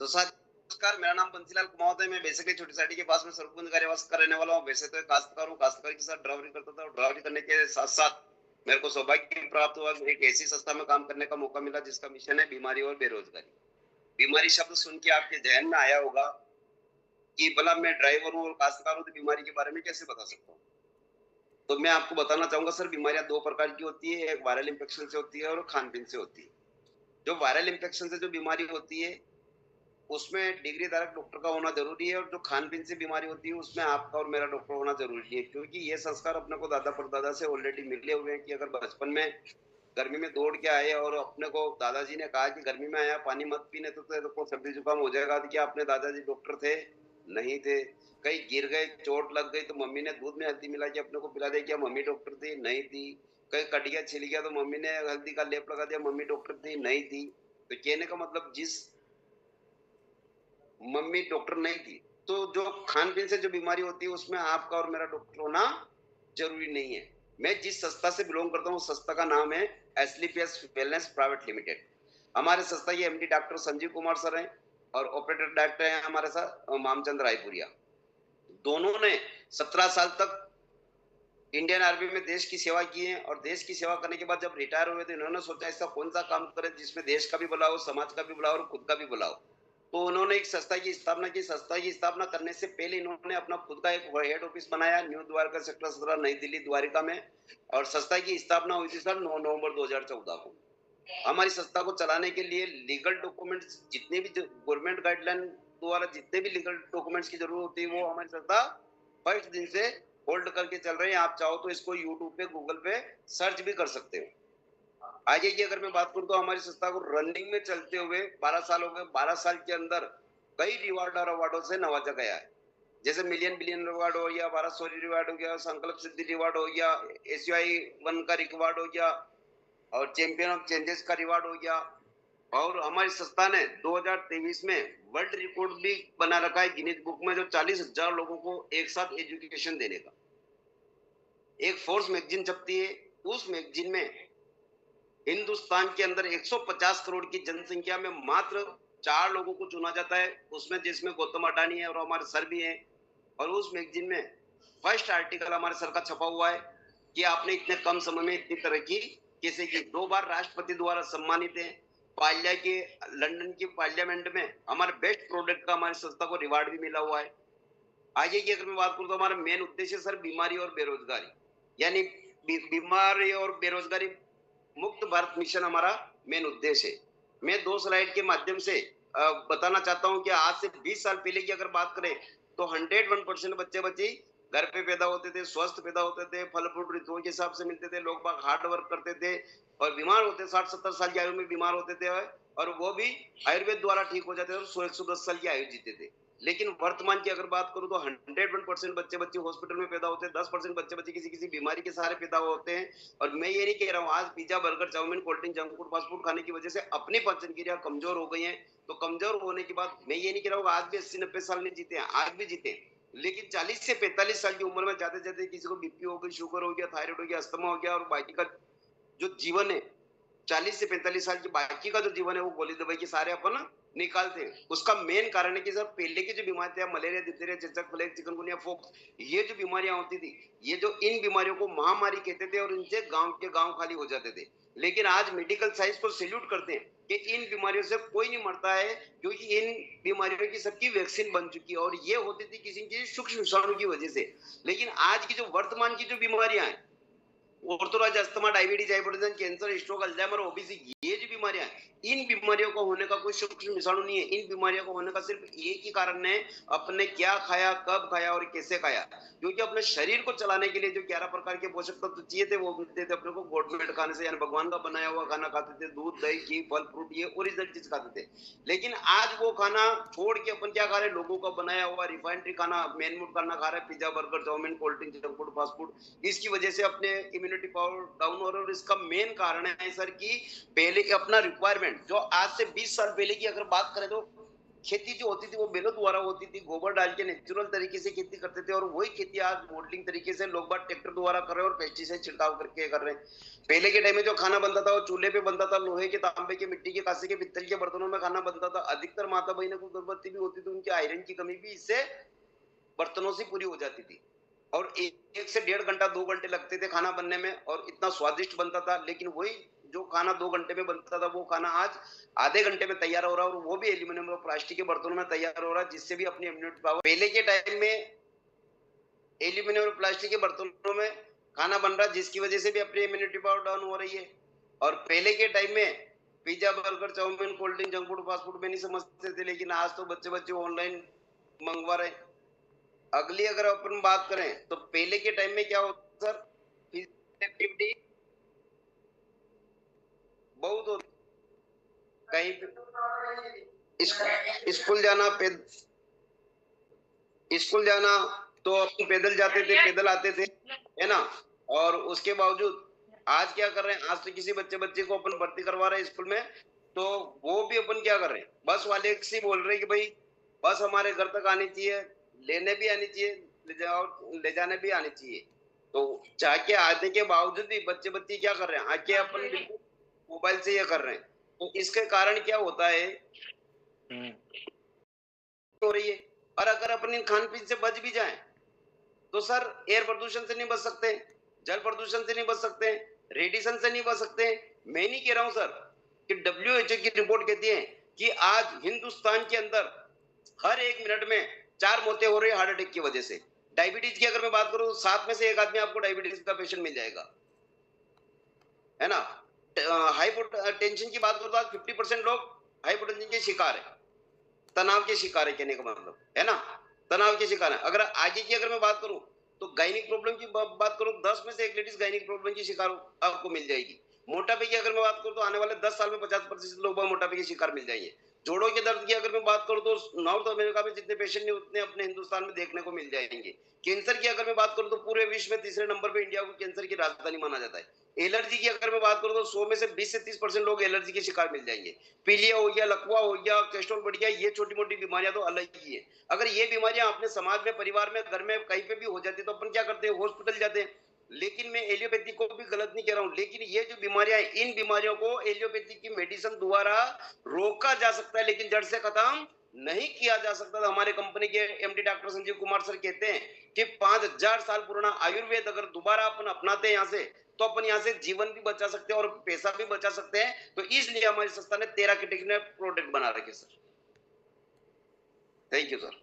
तो सर नमस्कार, मेरा नाम बंसीलाल कुमावत है। मैं बेसिकली छोटी साड़ी के पास में स्वरूपगंज का रहवासी का रहने वाला हूँ। वैसे तो एक काश्तकार हूँ, काश्तकारी के साथ ड्राइवरी करता था और ड्राइवरी करने के साथ-साथ मेरे को सौभाग्य प्राप्त हुआ कि एक ऐसी संस्था में काम करने का मौका मिला जिसका मिशन है बीमारी और बेरोजगारी। बीमारी शब्द सुन के आपके ज़हन में आया होगा कि भला मैं ड्राइवर हूँ और काश्तकार हूँ, तो बीमारी के बारे में कैसे बता सकता हूँ? तो मैं आपको बताना चाहूँगा सर, बीमारियाँ 2 प्रकार की होती है, एक वायरल इन्फेक्शन से होती है और खान-पीन से होती है। जो वायरल इन्फेक्शन से जो बीमारी होती है उसमें डिग्री धारक डॉक्टर का होना ज़रूरी है और जो खान-पीन से बीमारी होती है, उसमें आपका और मेरा डॉक्टर होना ज़रूरी है। क्योंकि ये संस्कार अपने को दादा-परदादा से ऑलरेडी मिले हुए हैं कि अगर बचपन में गर्मी में दौड़ के आए और अपने को दादाजी ने कहा कि गर्मी में आया पानी मत पीने तो तेरे को सर्दी-जुकाम हो जाएगा। तो क्या अपने दादाजी डॉक्टर थे? नहीं थे। कहीं गिर गए, चोट लग गई तो मम्मी ने दूध में हल्दी मिला के अपने को पिला दी। क्या मम्मी डॉक्टर थी? नहीं थी। कहीं कट गया, छिल गया तो मम्मी ने हल्दी का लेप लगा दिया, मम्मी डॉक्टर थी? नहीं थी। तो कहने का मतलब जिस मम्मी डॉक्टर नहीं थी। तो जो खान-पीन से जो बीमारी होती है उसमें आपका और मेरा डॉक्टर होना ज़रूरी नहीं है। मैं जिस संस्था से बिलॉन्ग करता हूँ उस संस्था का नाम है एस्क्लेपियस वेलनेस प्राइवेट लिमिटेड। हमारे संस्था के MD doctor Sanjeev Kumar sir हैं और ऑपरेटर डायरेक्टर हैं हमारे साथ मामचंद रायपुरिया। दोनों ने 17 साल तक इंडियन आर्मी में देश की सेवा की है और देश की सेवा करने के बाद जब रिटायर हुए तो इन्होंने सोचा ऐसा कौन-सा काम करें जिसमें देश का भी भला हो, समाज का भी भला हो और खुद का भी भला हो। तो उन्होंने एक संस्था की स्थापना की। संस्था की स्थापना करने से पहले इन्होंने अपना खुद का एक हेड ऑफिस बनाया न्यू द्वारका सेक्टर 17 नई दिल्ली द्वारिका में और संस्था की स्थापना हुई थी सर 9 नवंबर 2014 को। हमारी संस्था को चलाने के लिए लीगल डॉक्यूमेंट्स जितने भी जो गवर्नमेंट गाइडलाइन द्वारा जितने भी लीगल डॉक्यूमेंट्स की जरूरत होती है वो हमारी संस्था फर्स्ट दिन से होल्ड करके चल रहे हैं। आप चाहो तो इसको यूट्यूब पे गूगल पे सर्च भी कर सकते हो। आगे की अगर मैं बात करूं तो हमारी संस्था को रनिंग में चलते हुए 12 साल हो गए। 12 साल के अंदर कई रिवार्ड और अवार्डों से नवाजा गया है। जैसे मिलियन बिलियन रिवार्ड हो गया, भारत शौर्य रिवार्ड हो गया, संकल्प सिद्धि रिवार्ड हो गया, एशियाई वन का रिवार्ड हो गया और चैंपियन ऑफ चेंजेस का रिवार्ड हो गया। और हमारी संस्था ने 2023 में वर्ल्ड रिकॉर्ड भी बना रखा है गिनीज बुक में जो 40,000 लोगों को एक साथ एजुकेशन देने का। एक फोर्स मैगजीन छपती है, उस मैगजीन में हिंदुस्तान के अंदर 150 करोड़ की जनसंख्या में मात्र 4 लोगों को चुना जाता है, उसमें जिसमें गौतम अडानी है और हमारे सर भी हैं। और उस मैगजीन में फर्स्ट आर्टिकल हमारे सर का छपा हुआ है कि आपने इतने कम समय में इतनी तरक्की कैसे की। 2 बार राष्ट्रपति द्वारा सम्मानित है। पार्लिया के लंदन की पार्लियामेंट में हमारे बेस्ट प्रोडक्ट का हमारी संस्था को रिवार्ड भी मिला हुआ है। आगे की अगर मैं बात करूं तो हमारा मेन उद्देश्य सर बीमारी और बेरोजगारी यानी बीमारी और बेरोजगारी मुक्त भारत मिशन हमारा मेन उद्देश्य है। मैं 2 स्लाइड के माध्यम से बताना चाहता हूं कि आज से 20 साल पहले की अगर बात करें तो 101% बच्चे-बच्ची घर पे पैदा होते थे, स्वस्थ पैदा होते थे, फल-फ्रूट ऋतुओं के हिसाब से मिलते थे, लोग बाग हार्ड वर्क करते थे और बीमार होते 60-70 साल की आयु में बीमार होते थे और वो भी आयुर्वेद द्वारा ठीक हो जाते थे और 100-110 साल की आयु जीते थे। लेकिन वर्तमान की अगर बात करूं तो 101% बच्चे-बच्ची हॉस्पिटल में पैदा होते हैं, 10% बच्चे-बच्ची किसी-किसी बीमारी के सहारे पैदा होते हैं। और मैं ये नहीं कह रहा हूँ आज pizza burger chow mein cold drink junk food fast food खाने की वजह से अपनी पाचन क्रिया कमजोर हो गई है। तो कमजोर होने के बाद मैं ये नहीं कह रहा हूँ आज भी 80-90 साल नहीं जीते हैं, आज भी जीते हैं। लेकिन 40 से 45 साल की उम्र में जाते जाते किसी को बीपी हो गई, शुगर हो गया, थायराइड हो गया, अस्थमा हो गया और बाकी का जो जीवन है 40 से 45 साल की बाकी का जो जीवन है वो गोली दवाई के सारे अपन निकालते हैं। उसका मेन कारण है कि सर पहले की जो बीमारी थी मलेरिया, डिप्थीरिया, चेचक, प्लेग, चिकनगुनिया, फोक्स ये जो बीमारियां होती थी, ये जो इन बीमारियों को महामारी कहते थे और इनसे गांव के गांव खाली हो जाते थे। लेकिन आज मेडिकल साइंस को सैल्यूट करते हैं कि इन बीमारियों से कोई नहीं मरता है क्योंकि इन बीमारियों की सबकी वैक्सीन बन चुकी है और ये होती थी किसी की सूक्ष्म विषाणु की वजह से। लेकिन आज की जो वर्तमान की जो बीमारियां हैं arthritis asthma, diabetes, hypertension, cancer, stroke, Alzheimer, obesity ये जो बीमारियां हैं इन बीमारियों को होने का कोई सूक्ष्म विषाणु नहीं है। इन बीमारियों को होने का सिर्फ एक ही कारण है अपने क्या खाया, कब खाया और कैसे खाया। क्योंकि अपने शरीर को चलाने के लिए जो 11 प्रकार के पोषक तत्व चाहिए थे वो मिलते थे अपने को गॉडमेड खाने से यानी भगवान का बनाया हुआ खाना खाते थे, दूध, दही, घी, फल, फ्रूट ये ओरिजिनल चीज खाते थे। लेकिन आज वो खाना छोड़ के अपन क्या खा रहे हैं लोगों का बनाया हुआ रिफाइनरी खाना, मेन फूड खाना खा रहे हैं, pizza, burger, chow mein, cold drink, junk food, fast food. इसकी वजह से अपने इम्यूनिटी पावर डाउन हो रहा है और इसका मेन कारण है सर कि पहले अपना रिक्वायरमेंट जो आज से 20 साल पहले की अगर बात करें तो खेती जो होती थी वो बैलों द्वारा होती थी, गोबर डाल के नेचुरल तरीके से खेती करते थे, और वही खेती आज मॉडलिंग तरीके से लोग बाग ट्रैक्टर द्वारा कर रहे हैं और पेस्टिसाइड छिड़काव करके कर रहे हैं। पहले के टाइम में जो खाना बनता था वो चूल्हे पे बनता था, लोहे के, तांबे के, मिट्टी के, कांसे के, पित्तल के बर्तनों में खाना बनता था। अधिकतर माता बहनों को गर्भवती भी होती थी, उनकी आयरन की कमी भी इससे बर्तनों से पूरी हो जाती थी। और एक से 1.5 घंटा 2 घंटे लगते थे खाना बनने में, और इतना स्वादिष्ट बनता था। लेकिन वही जो खाना 2 घंटे में बनता था वो खाना आज आधे घंटे में तैयार हो रहा है, और वो भी एल्यूमिनियम और प्लास्टिक के बर्तनों में तैयार हो रहा है, जिससे भी अपनी इम्यूनिटी पावर, पहले के टाइम में एल्यूमिनियम और प्लास्टिक के बर्तनों में खाना बन रहा है, जिसकी वजह से भी अपनी इम्यूनिटी पावर डाउन हो रही है। और पहले के टाइम में pizza, burger, chow mein, cold drink, junk food, fast food में नहीं समझते थे, लेकिन आज तो बच्चे बच्चे ऑनलाइन मंगवा रहे हैं। अगली अगर अपन बात करें तो पहले के टाइम में क्या होता सर, फिजिकल एक्टिविटी बहुत होती, कहीं स्कूल जाना, स्कूल जाना तो अपन पैदल जाते थे, पैदल आते थे, है ना। और उसके बावजूद आज क्या कर रहे हैं, आज तो किसी बच्चे को अपन भर्ती करवा रहे हैं स्कूल में, तो वो भी अपन क्या कर रहे हैं, बस वाले से बोल रहे हैं कि भाई बस हमारे घर तक आनी चाहिए, लेने भी आनी चाहिए, ले जाने भी आनी चाहिए। तो जाके आने के बावजूद भी बच्चे बच्चे क्या कर रहे हैं, आके अपन मोबाइल से ये कर रहे हैं। तो इसके कारण क्या होता है, हो रही है। और अगर अपन इन खान पीन से बच भी जाए तो सर एयर प्रदूषण से नहीं बच सकते, जल प्रदूषण से नहीं बच सकते, रेडिएशन से नहीं बच सकते। मैं नहीं कह रहा हूं सर कि WHO की रिपोर्ट कहती है कि आज हिंदुस्तान के अंदर हर 1 मिनट में 4 मौतें हो रही है हार्ट अटैक की वजह से। डायबिटीज की अगर मैं बात करूं तो 7 में से 1 आदमी आपको डायबिटीज का पेशेंट मिल जाएगा, है ना। हाइपोटेंशन की बात करूं तो आज 50% लोग हाइपोटेंशन के शिकार है, तनाव के शिकार है, कहने का मतलब है ना, तनाव के शिकार है। अगर आगे की अगर मैं बात करूं तो गायनिक प्रॉब्लम की बात करूं, 10 में से 1 लेडीज गायनिक प्रॉब्लम की शिकार आपको मिल जाएगी। मोटापे की अगर मैं बात करूं तो आने वाले 10 साल में 50% लोग मोटापे के शिकार मिल जाएंगे। जोड़ों के दर्द की अगर मैं बात करूं तो नॉर्थ अमेरिका में जितने पेशेंट नहीं उतने अपने हिंदुस्तान में देखने को मिल जाएंगे। कैंसर की अगर मैं बात करूं तो पूरे विश्व में तीसरे नंबर पे इंडिया को कैंसर की राजधानी माना जाता है। एलर्जी की अगर मैं बात करूं तो 100 में से 20 से 30% लोग एलर्जी के शिकार मिल जाएंगे। पीलिया हो गया, लकवा हो गया, कोलेस्ट्रॉल बढ़ गया, ये छोटी मोटी बीमारियां तो अलग ही है। अगर ये बीमारियां अपने समाज में, परिवार में, घर में कहीं पे भी हो जाती है तो अपन क्या करते हैं, हॉस्पिटल जाते हैं। लेकिन मैं एलियोपैथी को भी गलत नहीं कह रहा हूं, लेकिन ये जो बीमारियां हैं, इन बीमारियों को एलियोपैथी की मेडिसिन द्वारा रोका जा सकता है, लेकिन जड़ से खत्म नहीं किया जा सकता। हमारे कंपनी के MD doctor Sanjeev Kumar sir कहते हैं कि 5000 साल पुराना आयुर्वेद अगर दोबारा अपन अपनाते हैं यहाँ से, तो अपन यहाँ से जीवन भी बचा सकते हैं और पैसा भी बचा सकते हैं। तो इसलिए हमारी संस्था ने 13 कैटेगरी में प्रोडक्ट बना रखे सर। Thank you sir.